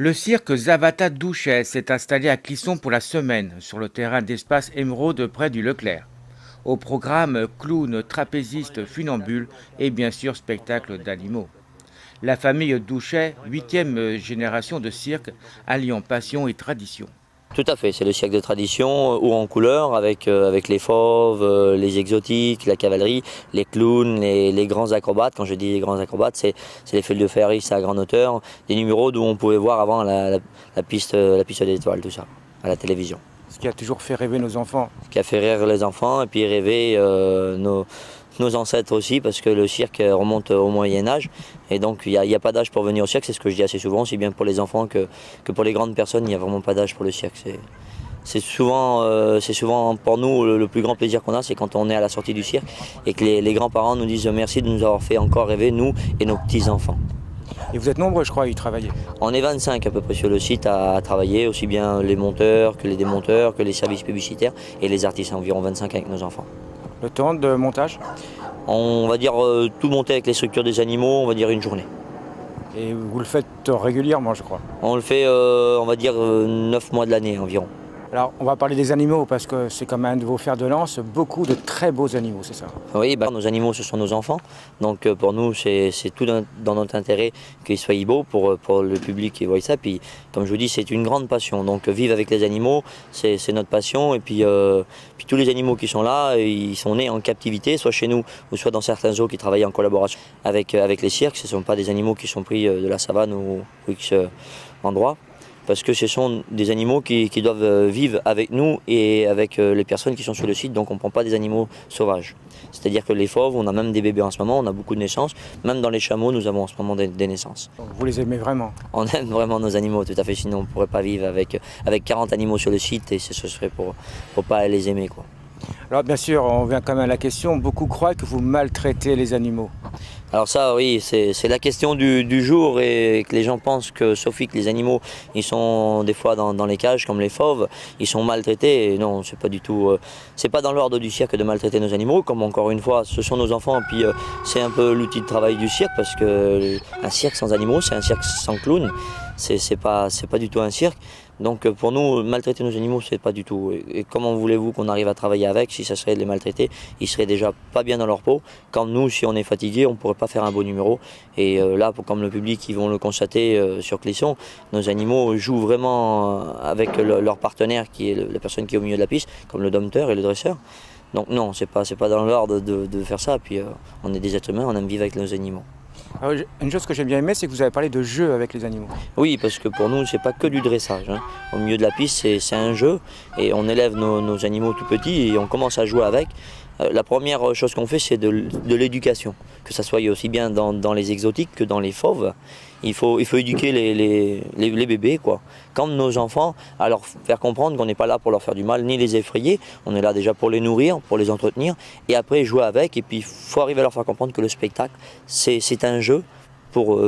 Le cirque Zavata Douchet s'est installé à Clisson pour la semaine, sur le terrain d'espace Émeraude près du Leclerc. Au programme, clown, trapéziste, funambule et bien sûr spectacle d'animaux. La famille Douchet, huitième génération de cirque, alliant passion et tradition. Tout à fait, c'est le cirque de tradition, haut en couleur, avec les fauves, les exotiques, la cavalerie, les clowns, les grands acrobates. Quand je dis les grands acrobates, c'est les feux de fer à grande hauteur, des numéros d'où on pouvait voir avant la piste d'étoiles, tout ça, à la télévision. Ce qui a toujours fait rêver nos enfants. Ce qui a fait rire les enfants et puis rêver nos ancêtres aussi, parce que le cirque remonte au Moyen-Âge. Et donc il n'y a pas d'âge pour venir au cirque, c'est ce que je dis assez souvent, aussi bien pour les enfants que pour les grandes personnes, il n'y a vraiment pas d'âge pour le cirque. C'est souvent pour nous le plus grand plaisir qu'on a, c'est quand on est à la sortie du cirque et que les grands-parents nous disent merci de nous avoir fait encore rêver, nous et nos petits-enfants. Et vous êtes nombreux, je crois, à y travailler. On est 25 à peu près sur le site à travailler, aussi bien les monteurs que les démonteurs, que les services publicitaires et les artistes, environ 25 avec nos enfants. Le temps de montage? On va dire tout monter avec les structures des animaux, on va dire une journée. Et vous le faites régulièrement, je crois. On le fait, on va dire 9 mois de l'année environ. Alors, on va parler des animaux parce que c'est comme un de vos fers de lance, beaucoup de très beaux animaux, c'est ça? Oui, nos animaux, ce sont nos enfants. Donc pour nous, c'est tout dans notre intérêt qu'ils soient beaux pour le public qui voit ça. Puis, comme je vous dis, c'est une grande passion. Donc vivre avec les animaux, c'est notre passion. Et puis tous les animaux qui sont là, ils sont nés en captivité, soit chez nous ou soit dans certains zoos qui travaillent en collaboration avec les cirques. Ce ne sont pas des animaux qui sont pris de la savane ou X endroit. Parce que ce sont des animaux qui doivent vivre avec nous et avec les personnes qui sont sur le site, donc on ne prend pas des animaux sauvages. C'est-à-dire que les fauves, on a même des bébés en ce moment, on a beaucoup de naissances, même dans les chameaux, nous avons en ce moment des naissances. Vous les aimez vraiment? On aime vraiment nos animaux, tout à fait, sinon on ne pourrait pas vivre avec 40 animaux sur le site et ce serait pour pas les aimer, quoi. Alors bien sûr, on vient quand même à la question, beaucoup croient que vous maltraitez les animaux. Alors ça, oui, c'est la question du jour et que les gens pensent que, Sophie, que les animaux, ils sont des fois dans les cages comme les fauves, ils sont maltraités. Et non, c'est pas du tout, c'est pas dans l'ordre du cirque de maltraiter nos animaux. Comme encore une fois, ce sont nos enfants. Et puis c'est un peu l'outil de travail du cirque parce que un cirque sans animaux, c'est un cirque sans clown. C'est pas du tout un cirque. Donc pour nous, maltraiter nos animaux, c'est pas du tout. Et comment voulez-vous qu'on arrive à travailler avec si ça serait de les maltraiter? Ils seraient déjà pas bien dans leur peau. Comme nous, si on est fatigué, on pourrait pas faire un beau numéro. Et là, comme le public, ils vont le constater sur Clisson, nos animaux jouent vraiment avec leur partenaire, qui est la personne qui est au milieu de la piste, comme le dompteur et le dresseur. Donc non, c'est pas dans l'ordre de faire ça. Puis on est des êtres humains, on aime vivre avec nos animaux. Alors, une chose que j'ai bien aimé, c'est que vous avez parlé de jeu avec les animaux. Oui, parce que pour nous, c'est pas que du dressage, hein. Au milieu de la piste, c'est un jeu et on élève nos animaux tout petits et on commence à jouer avec. La première chose qu'on fait, c'est de l'éducation, que ça soit aussi bien dans les exotiques que dans les fauves. Il faut éduquer les bébés, quoi. Comme nos enfants, à leur faire comprendre qu'on n'est pas là pour leur faire du mal, ni les effrayer. On est là déjà pour les nourrir, pour les entretenir, et après jouer avec. Et puis, il faut arriver à leur faire comprendre que le spectacle, c'est un jeu pour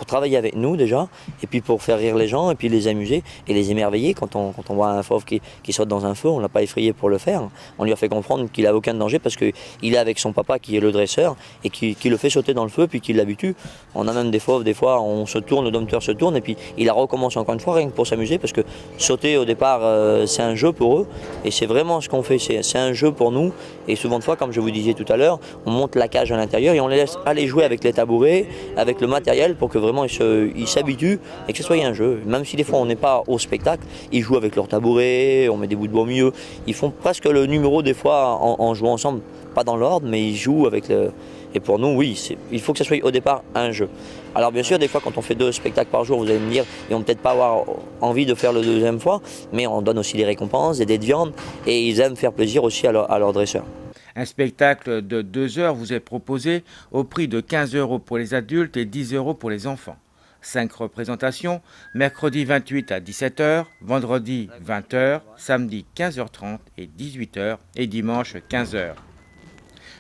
travailler avec nous déjà, et puis pour faire rire les gens, et puis les amuser et les émerveiller. Quand on voit un fauve qui saute dans un feu, on ne l'a pas effrayé pour le faire. On lui a fait comprendre qu'il n'a aucun danger parce qu'il est avec son papa qui est le dresseur et qui le fait sauter dans le feu puis qui l'habitue. On a même des fauves, des fois on se tourne, le dompteur se tourne et puis il a recommencé encore une fois rien que pour s'amuser parce que sauter au départ c'est un jeu pour eux et c'est vraiment ce qu'on fait, c'est un jeu pour nous. Et souvent de fois, comme je vous disais tout à l'heure, on monte la cage à l'intérieur et on les laisse aller jouer avec les tabourets, avec le matériel pour que vraiment ils s'habituent et que ce soit un jeu. Même si des fois on n'est pas au spectacle, ils jouent avec leurs tabourets, on met des bouts de bois au milieu. Ils font presque le numéro des fois en jouant ensemble, pas dans l'ordre, mais ils jouent avec le... Et pour nous, oui, il faut que ce soit au départ un jeu. Alors bien sûr, des fois quand on fait 2 spectacles par jour, vous allez me dire, ils vont peut-être pas avoir envie de faire le deuxième fois, mais on donne aussi des récompenses, des dés de viande, et ils aiment faire plaisir aussi à leur dresseur. Un spectacle de 2 heures vous est proposé au prix de 15 € pour les adultes et 10 € pour les enfants. 5 représentations, mercredi 28 à 17 h, vendredi 20 h, samedi 15h30 et 18 h et dimanche 15 h.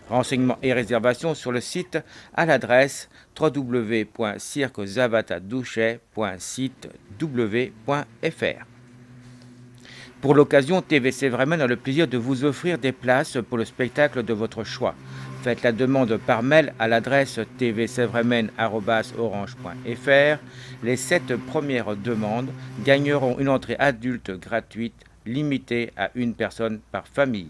Renseignements et réservations sur le site à l'adresse www.cirquezavataDouchet.sitew.fr. Pour l'occasion, TVC Vremen a le plaisir de vous offrir des places pour le spectacle de votre choix. Faites la demande par mail à l'adresse tvsevremen@orange.fr. Les 7 premières demandes gagneront une entrée adulte gratuite limitée à une personne par famille.